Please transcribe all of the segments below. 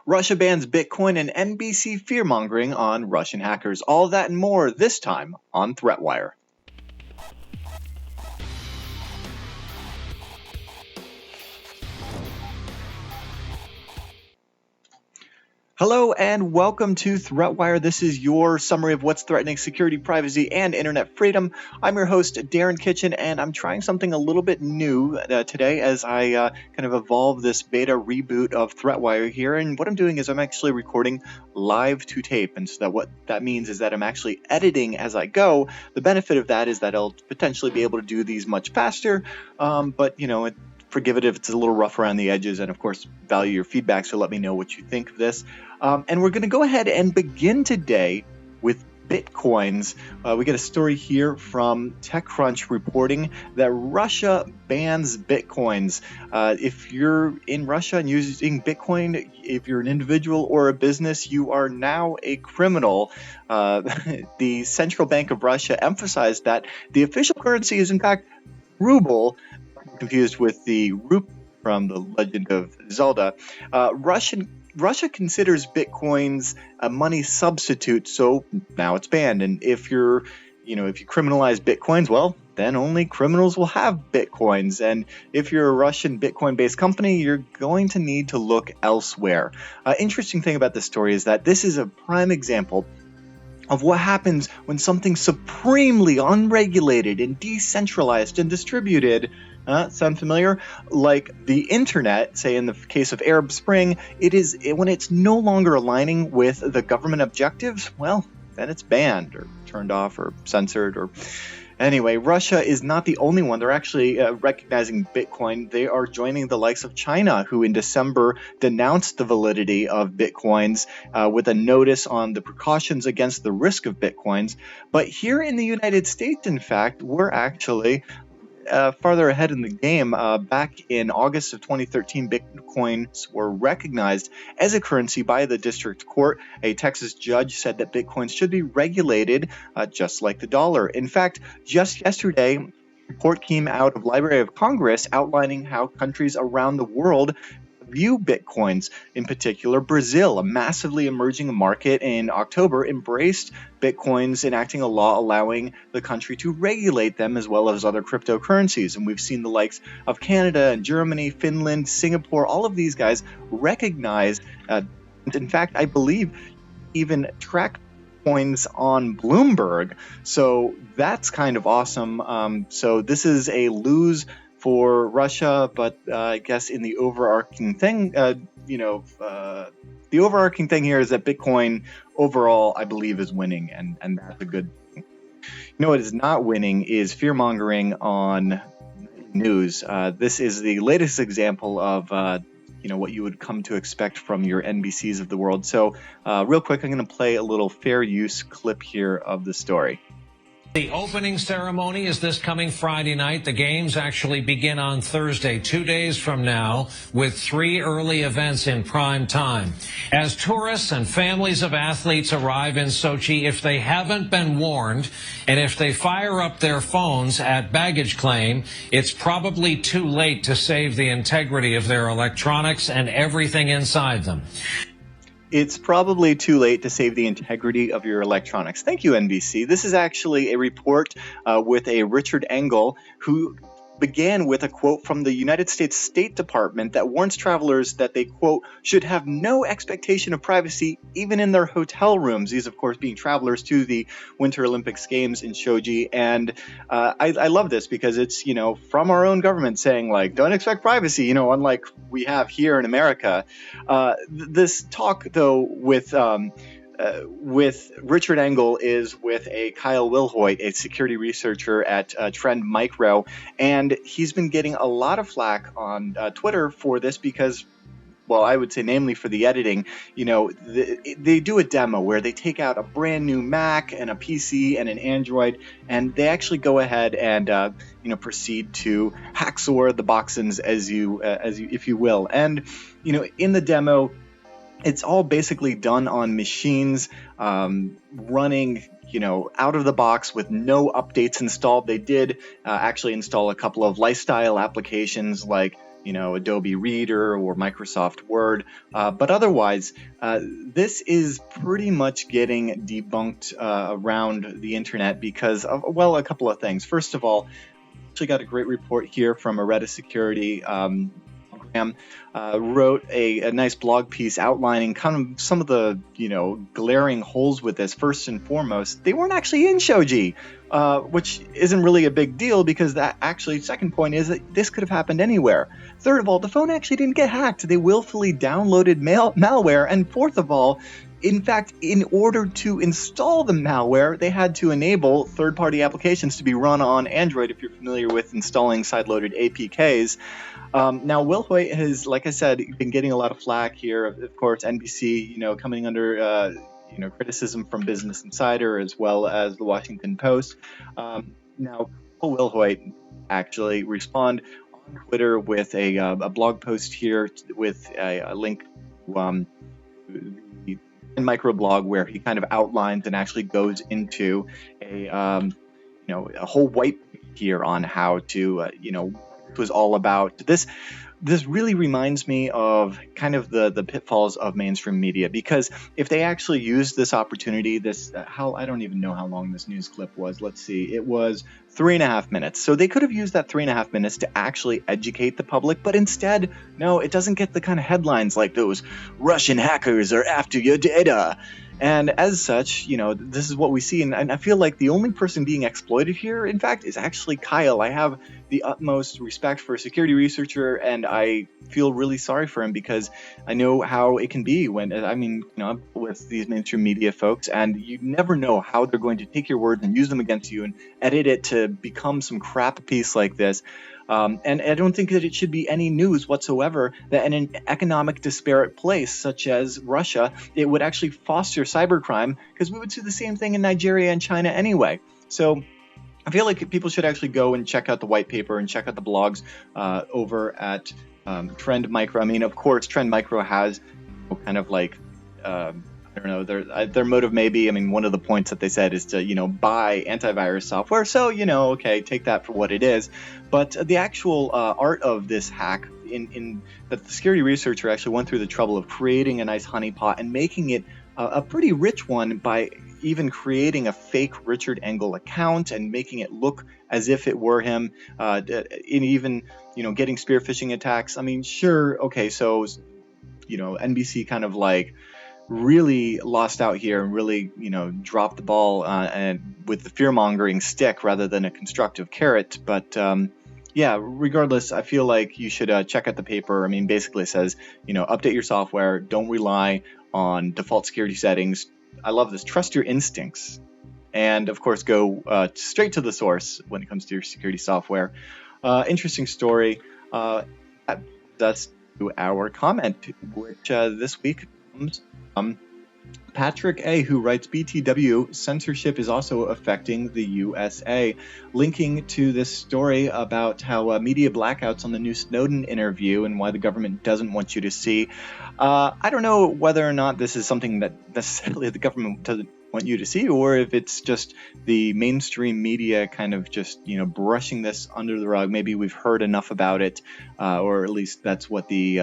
Russia bans Bitcoin and NBC fear-mongering on Russian hackers. All that and more this time on ThreatWire. Hello and welcome to ThreatWire. This is your summary of what's threatening security, privacy, and internet freedom. I'm your host, Darren Kitchen, and I'm trying something a little bit new today as I kind of evolve this beta reboot of ThreatWire here. And what I'm doing is I'm actually recording live to tape. And so that what that means is that I'm actually editing as I go. The benefit of that is that I'll potentially be able to do these much faster, but forgive it if it's a little rough around the edges, and of course value your feedback, so let me know what you think of this. And we're going to go ahead and begin today with Bitcoins. We get a story here from TechCrunch reporting that Russia bans Bitcoins. If you're in Russia and using Bitcoin, if you're an individual or a business, you are now a criminal. The Central Bank of Russia emphasized that the official currency is in fact ruble, confused with the rupe from the Legend of Zelda. Russia considers Bitcoins a money substitute, so now it's banned. And if you criminalize Bitcoins, well, then only criminals will have Bitcoins. And if you're a Russian Bitcoin-based company, you're going to need to look elsewhere. Interesting thing about this story is that this is a prime example of what happens when something supremely unregulated and decentralized and distributed, sound familiar? Like the internet, say in the case of Arab Spring, when it's no longer aligning with the government objectives, well, then it's banned or turned off or censored or... Anyway, Russia is not the only one. They're actually recognizing Bitcoin. They are joining the likes of China, who in December denounced the validity of Bitcoins with a notice on the precautions against the risk of Bitcoins. But here in the United States, in fact, we're actually farther ahead in the game. Back in August of 2013, Bitcoins were recognized as a currency by the district court. A Texas judge said that Bitcoins should be regulated just like the dollar. In fact, just yesterday, a report came out of Library of Congress outlining how countries around the world view Bitcoins. In particular, Brazil, a massively emerging market in October, embraced Bitcoins, enacting a law allowing the country to regulate them as well as other cryptocurrencies. And we've seen the likes of Canada and Germany, Finland, Singapore, all of these guys recognize, in fact, I believe even track coins on Bloomberg. So that's kind of awesome. So this is a lose for Russia, but I guess in the overarching thing, the overarching thing here is that Bitcoin overall, I believe, is winning, and that's a good thing. What is not winning is fear-mongering on news. This is the latest example of what you would come to expect from your NBCs of the world. So real quick, I'm going to play a little fair use clip here of the story. The opening ceremony is this coming Friday night. The games actually begin on Thursday, 2 days from now, with 3 early events in prime time. As tourists and families of athletes arrive in Sochi, if they haven't been warned, and if they fire up their phones at baggage claim, it's probably too late to save the integrity of their electronics and everything inside them. It's probably too late to save the integrity of your electronics. Thank you, NBC. This is actually a report with a Richard Engel, who began with a quote from the United States State Department that warns travelers that they, quote, should have no expectation of privacy even in their hotel rooms. These, of course, being travelers to the Winter Olympics Games in Sochi. And I love this because it's, from our own government saying, like, don't expect privacy, unlike we have here in America. This talk, though, with Richard Engel is with a Kyle Wilhoit, a security researcher at Trend Micro, and he's been getting a lot of flack on Twitter for this because, well, I would say namely for the editing. They do a demo where they take out a brand new Mac and a PC and an Android, and they actually go ahead and proceed to hacksaw the boxins as you if you will. And in the demo, it's all basically done on machines running, out of the box with no updates installed. They did actually install a couple of lifestyle applications like Adobe Reader or Microsoft Word. But otherwise, this is pretty much getting debunked around the internet because of, well, a couple of things. First of all, actually got a great report here from Areta Security. Graham wrote a nice blog piece outlining kind of some of the glaring holes with this. First and foremost, they weren't actually in Shoji, which isn't really a big deal because that actually, second point is that this could have happened anywhere. Third of all, the phone actually didn't get hacked. They willfully downloaded malware. And fourth of all, in fact, in order to install the malware, they had to enable third-party applications to be run on Android, if you're familiar with installing side-loaded APKs. Now, Will Hoyt has, like I said, been getting a lot of flack here. Of course, NBC, coming under, criticism from Business Insider as well as the Washington Post. Now, Will Hoyt actually respond on Twitter with a blog post here with a link to the microblog where he kind of outlines and actually goes into a whole white here on how to what it was all about. This really reminds me of kind of the pitfalls of mainstream media, because if they actually used this opportunity, I don't even know how long this news clip was. Let's see, it was 3.5 minutes. So they could have used that 3.5 minutes to actually educate the public, but instead, no, it doesn't get the kind of headlines like those Russian hackers are after your data. And as such, this is what we see. And I feel like the only person being exploited here, in fact, is actually Kyle. I have the utmost respect for a security researcher, and I feel really sorry for him because I know how it can be when, I'm with these mainstream media folks, and you never know how they're going to take your words and use them against you and edit it to become some crap piece like this. And I don't think that it should be any news whatsoever that in an economic disparate place such as Russia, it would actually foster cybercrime, because we would see the same thing in Nigeria and China anyway. So I feel like people should actually go and check out the white paper and check out the blogs over at Trend Micro. I mean, of course, Trend Micro has kind of like I don't know, their motive may be, one of the points that they said is to, buy antivirus software. So, okay, take that for what it is. But the actual art of this hack, in that the security researcher actually went through the trouble of creating a nice honeypot and making it a pretty rich one by even creating a fake Richard Engel account and making it look as if it were him, and even, getting spear phishing attacks. Sure, okay, so, NBC kind of like really lost out here and really, dropped the ball and with the fear-mongering stick rather than a constructive carrot. But yeah, regardless, I feel like you should check out the paper. Basically it says, update your software, don't rely on default security settings. I love this. Trust your instincts. And of course, go straight to the source when it comes to your security software. Interesting story. That's to our comment, which this week comes Patrick A., who writes, BTW, censorship is also affecting the USA, linking to this story about how media blackouts on the new Snowden interview and why the government doesn't want you to see. I don't know whether or not this is something that necessarily the government doesn't want you to see, or if it's just the mainstream media kind of just, brushing this under the rug. Maybe we've heard enough about it, or at least that's what the,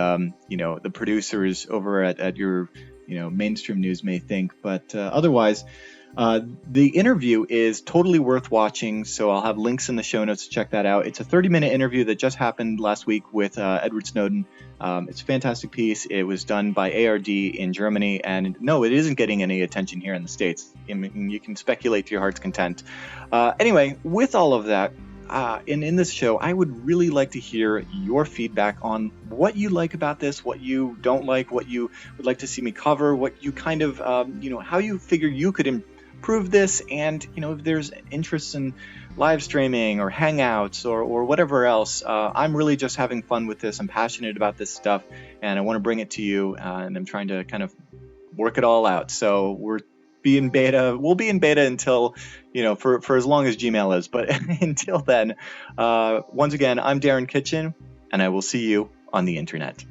the producers over at your mainstream news may think. But otherwise, the interview is totally worth watching, so I'll have links in the show notes to check that out. It's a 30-minute interview that just happened last week with Edward Snowden. It's a fantastic piece. It was done by ARD in Germany, and no, it isn't getting any attention here in the States. You can speculate to your heart's content. Anyway, with all of that, in this show, I would really like to hear your feedback on what you like about this, what you don't like, what you would like to see me cover, what you kind of, how you figure you could improve this, and, if there's interest in live streaming or hangouts or whatever else. I'm really just having fun with this. I'm passionate about this stuff, and I want to bring it to you, and I'm trying to kind of work it all out. So we'll be in beta until, for as long as Gmail is. But until then, once again, I'm Darren Kitchen, and I will see you on the internet.